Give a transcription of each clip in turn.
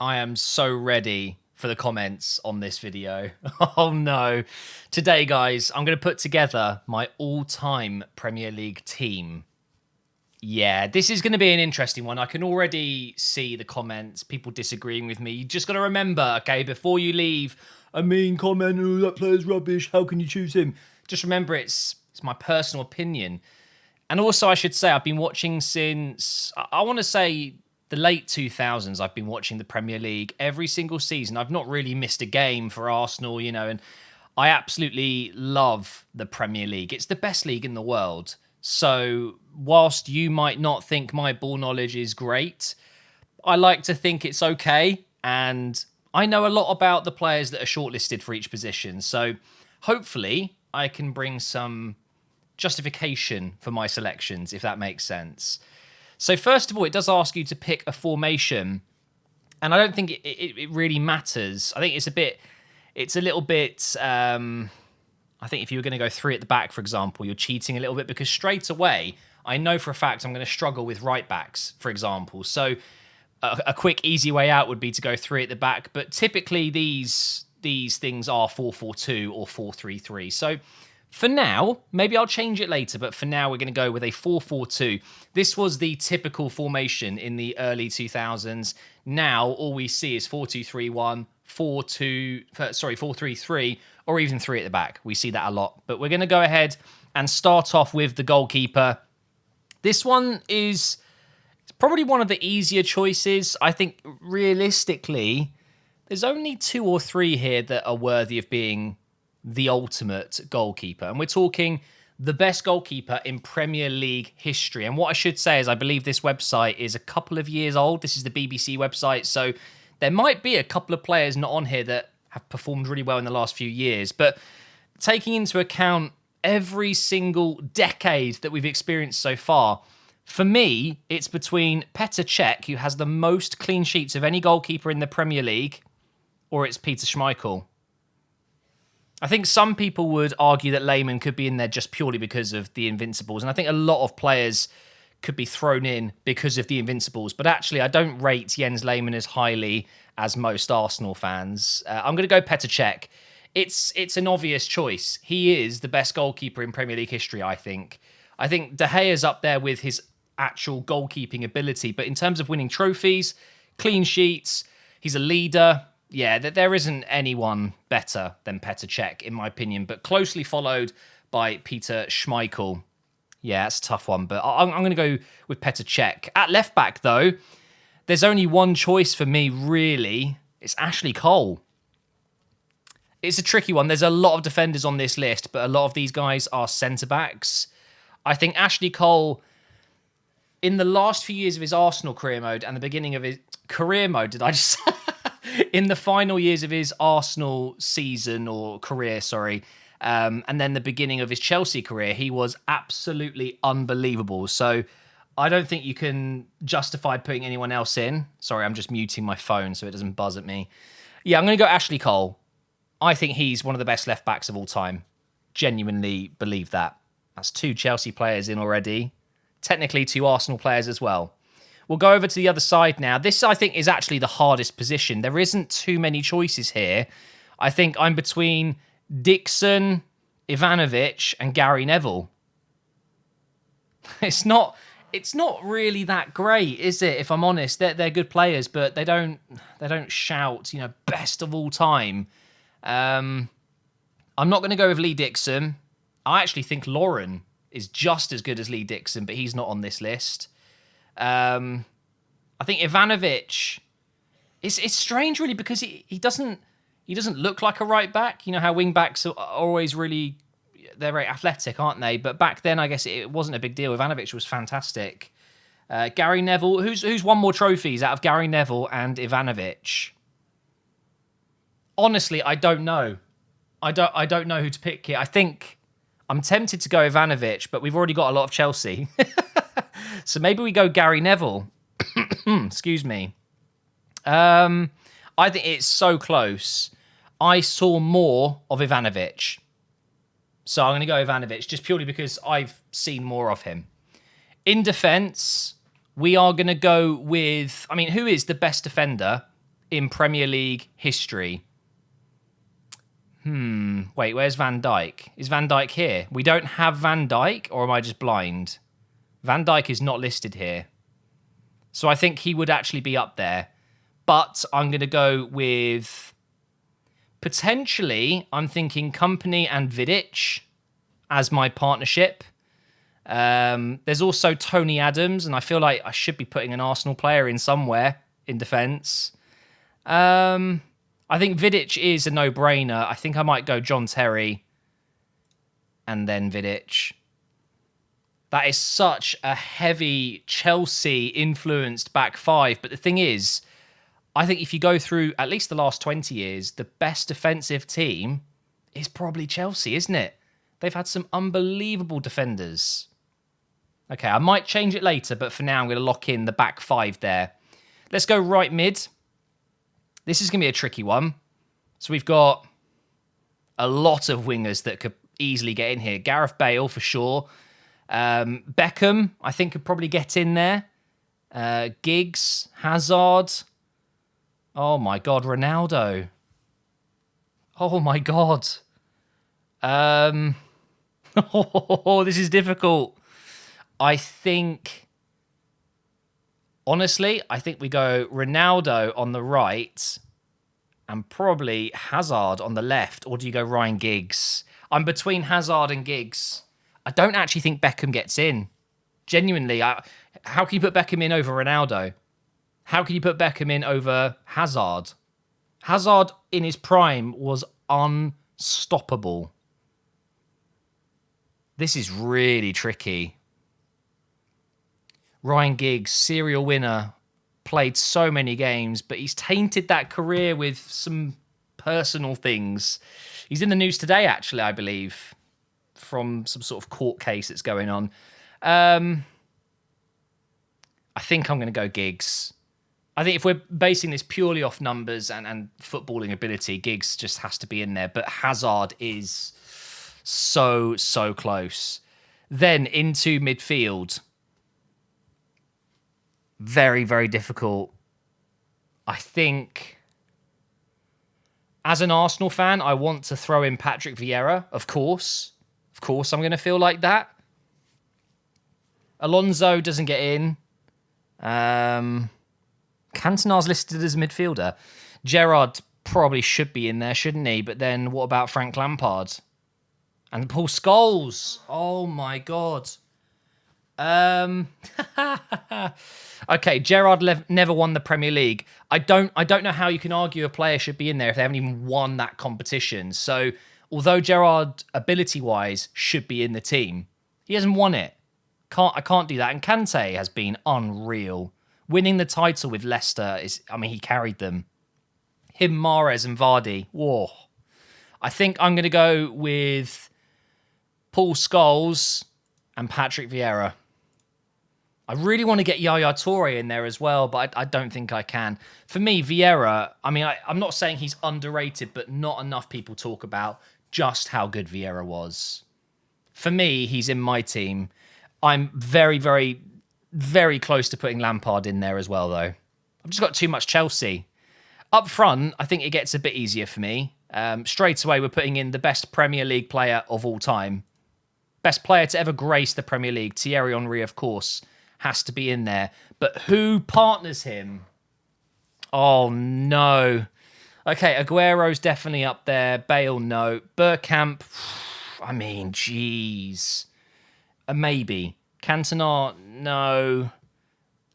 I am so ready for the comments on this video. Oh no. Today, guys, I'm going to put together my all-time Premier League team. Yeah, this is going to be an interesting one. I can already see the comments, people disagreeing with me. You just got to remember, okay, before you leave a mean comment, oh, that player's rubbish, how can you choose him? Just remember it's my personal opinion. And also, I should say, I've been watching since, I want to say, the late 2000s. I've been watching the Premier League every single season. I've not really missed a game for Arsenal, and I absolutely love the Premier League. It's the best league in the world. So whilst you might not think my ball knowledge is great, I like to think it's okay. And I know a lot about the players that are shortlisted for each position. So hopefully I can bring some justification for my selections, if that makes sense. So first of all, it does ask you to pick a formation. And I don't think it really matters. I think it's a little bit... I think if you were going to go three at the back, for example, you're cheating a little bit because straight away, I know for a fact I'm going to struggle with right backs, for example. So a quick, easy way out would be to go three at the back. But typically these things are 4-4-2 or 4-3-3. So for now, maybe I'll change it later, but for now we're going to go with a 4-4-2. This was the typical formation in the early 2000s. Now all we see is 4-2-3-1, 4-3-3, or even three at the back. We see that a lot. But we're going to go ahead and start off with the goalkeeper. This one is probably one of the easier choices. I think realistically, there's only two or three here that are worthy of being the ultimate goalkeeper. And we're talking the best goalkeeper in Premier League history. And what I should say is I believe this website is a couple of years old. This is the BBC website. So there might be a couple of players not on here that have performed really well in the last few years. But taking into account every single decade that we've experienced so far, for me, it's between Petr Cech, who has the most clean sheets of any goalkeeper in the Premier League, or it's Peter Schmeichel. I think some people would argue that Lehmann could be in there just purely because of the Invincibles. And I think a lot of players could be thrown in because of the Invincibles. But actually, I don't rate Jens Lehmann as highly as most Arsenal fans. I'm going to go Petr Cech. It's an obvious choice. He is the best goalkeeper in Premier League history, I think. I think De Gea's up there with his actual goalkeeping ability. But in terms of winning trophies, clean sheets, he's a leader. Yeah, there isn't anyone better than Petr Cech, in my opinion, but closely followed by Peter Schmeichel. Yeah, it's a tough one, but I'm going to go with Petr Cech. At left back, though, there's only one choice for me, really. It's Ashley Cole. It's a tricky one. There's a lot of defenders on this list, but a lot of these guys are centre-backs. I think Ashley Cole, in the last few years of his Arsenal career mode and the beginning of his career mode, did I just... in the final years of his Arsenal season or career, and then the beginning of his Chelsea career, he was absolutely unbelievable. So I don't think you can justify putting anyone else in. Sorry, I'm just muting my phone so it doesn't buzz at me. Yeah, I'm going to go Ashley Cole. I think he's one of the best left backs of all time. Genuinely believe that. That's two Chelsea players in already. Technically, two Arsenal players as well. We'll go over to the other side now. This, I think, is actually the hardest position. There isn't too many choices here. I think I'm between Dixon, Ivanovic, and Gary Neville. It's not really that great, is it? If I'm honest, they're good players, but they don't shout, best of all time. I'm not going to go with Lee Dixon. I actually think Lauren is just as good as Lee Dixon, but he's not on this list. I think Ivanovic, it's strange really because he doesn't look like a right back. You know how wing backs are always really, they're very athletic, aren't they? But back then, I guess it wasn't a big deal. Ivanovic was fantastic. Gary Neville, who's won more trophies out of Gary Neville and Ivanovic? Honestly, I don't know. I don't know who to pick here. I think I'm tempted to go Ivanovic, but we've already got a lot of Chelsea. So maybe we go Gary Neville. Excuse me. I think it's so close. I saw more of Ivanovic. So I'm going to go Ivanovic just purely because I've seen more of him. In defence, we are going to go with... I mean, who is the best defender in Premier League history. Wait, where's Van Dijk? Is Van Dijk here? We don't have Van Dijk, or am I just blind? Van Dijk is not listed here. So I think he would actually be up there. But I'm going to go with... Potentially, I'm thinking Kompany and Vidic as my partnership. There's also Tony Adams, and I feel like I should be putting an Arsenal player in somewhere in defence. I think Vidic is a no-brainer. I think I might go John Terry and then Vidic. That is such a heavy Chelsea-influenced back five. But the thing is, I think if you go through at least the last 20 years, the best defensive team is probably Chelsea, isn't it? They've had some unbelievable defenders. Okay, I might change it later, but for now I'm going to lock in the back five there. Let's go right mid. This is going to be a tricky one. So we've got a lot of wingers that could easily get in here. Gareth Bale, for sure. Beckham, I think, could probably get in there. Giggs, Hazard. Oh, my God, Ronaldo. Oh, my God. Oh, this is difficult. I think... Honestly, I think we go Ronaldo on the right and probably Hazard on the left. Or do you go Ryan Giggs? I'm between Hazard and Giggs. I don't actually think Beckham gets in. Genuinely, how can you put Beckham in over Ronaldo? How can you put Beckham in over Hazard? Hazard in his prime was unstoppable. This is really tricky. Ryan Giggs, serial winner, played so many games, but he's tainted that career with some personal things. He's in the news today, actually, I believe, from some sort of court case that's going on. I think I'm going to go Giggs. I think if we're basing this purely off numbers and footballing ability, Giggs just has to be in there. But Hazard is so close. Then into midfield. Very, very difficult. I think, as an Arsenal fan, I want to throw in Patrick Vieira, of course. Of course I'm going to feel like that. Alonso doesn't get in. Cantona's listed as a midfielder. Gerrard probably should be in there, shouldn't he? But then what about Frank Lampard? And Paul Scholes. Oh, my God. Okay, Gerrard never won the Premier League. I don't know how you can argue a player should be in there if they haven't even won that competition. So, although Gerrard, ability-wise, should be in the team, he hasn't won it. I can't do that. And Kante has been unreal. Winning the title with Leicester he carried them. Him, Mahrez, and Vardy. Whoa. I think I'm going to go with Paul Scholes and Patrick Vieira. I really want to get Yaya Toure in there as well, but I don't think I can. For me, Vieira, I'm not saying he's underrated, but not enough people talk about just how good Vieira was. For me, he's in my team. I'm very, very, very close to putting Lampard in there as well, though. I've just got too much Chelsea. Up front, I think it gets a bit easier for me. Straight away, we're putting in the best Premier League player of all time. Best player to ever grace the Premier League, Thierry Henry, of course, has to be in there. But who partners him? Oh, no. Okay, Aguero's definitely up there. Bale, no. Bergkamp, jeez. A maybe. Cantona, no.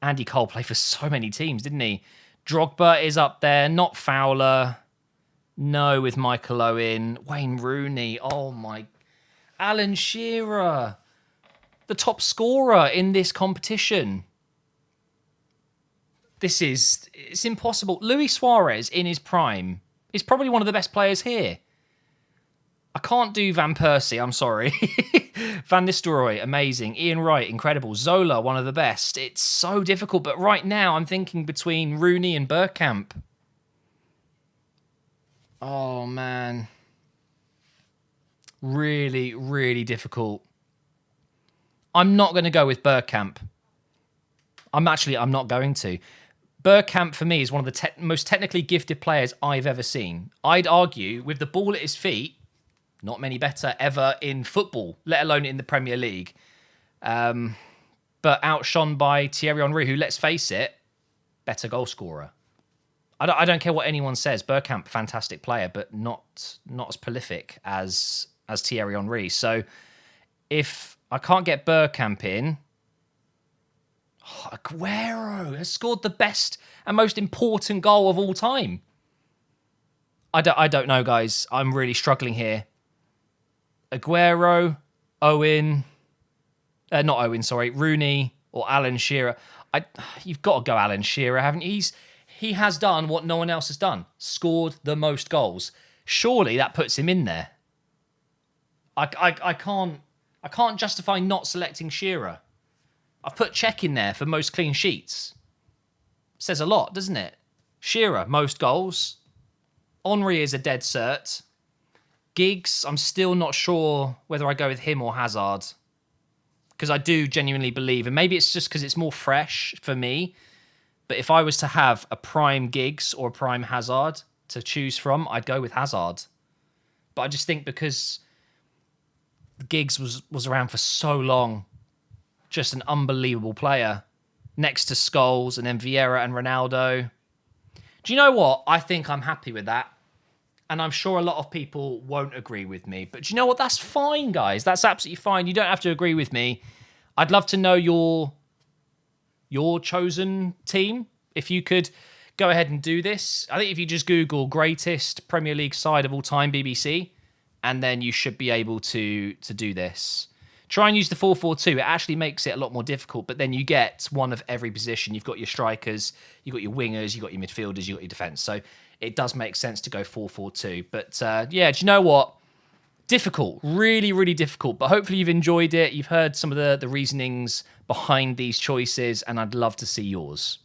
Andy Cole played for so many teams, didn't he? Drogba is up there. Not Fowler. No, with Michael Owen. Wayne Rooney. Oh, my. Alan Shearer. The top scorer in this competition. It's impossible. Luis Suarez in his prime is probably one of the best players here. I can't do Van Persie, I'm sorry. Van Nistelrooy, amazing. Ian Wright, incredible. Zola, one of the best. It's so difficult, but right now I'm thinking between Rooney and Bergkamp. Oh, man. Really, really difficult. I'm not going to go with Bergkamp. I'm not going to. Bergkamp, for me, is one of the most technically gifted players I've ever seen. I'd argue, with the ball at his feet, not many better ever in football, let alone in the Premier League. But outshone by Thierry Henry, who, let's face it, better goal scorer. I don't care what anyone says. Bergkamp, fantastic player, but not as prolific as Thierry Henry. So if I can't get Bergkamp in, Aguero has scored the best and most important goal of all time. I don't know, guys. I'm really struggling here. Aguero, Rooney or Alan Shearer. You've got to go Alan Shearer, haven't you? He has done what no one else has done. Scored the most goals. Surely that puts him in there. I can't justify not selecting Shearer. I've put Cech in there for most clean sheets. Says a lot, doesn't it? Shearer, most goals. Henry is a dead cert. Giggs, I'm still not sure whether I go with him or Hazard. Because I do genuinely believe, and maybe it's just because it's more fresh for me, but if I was to have a prime Giggs or a prime Hazard to choose from, I'd go with Hazard. But I just think because Giggs was around for so long, just an unbelievable player, next to Scholes and then Vieira and Ronaldo. Do you know what? I think I'm happy with that. And I'm sure a lot of people won't agree with me. But do you know what? That's fine, guys. That's absolutely fine. You don't have to agree with me. I'd love to know your chosen team. If you could go ahead and do this. I think if you just Google greatest Premier League side of all time, BBC, and then you should be able to do this. Try and use the 4-4-2. It actually makes it a lot more difficult, but then you get one of every position. You've got your strikers, you've got your wingers, you've got your midfielders, you've got your defence. So it does make sense to go 4-4-2. But yeah, do you know what? Difficult. Really, really difficult. But hopefully you've enjoyed it. You've heard some of the reasonings behind these choices, and I'd love to see yours.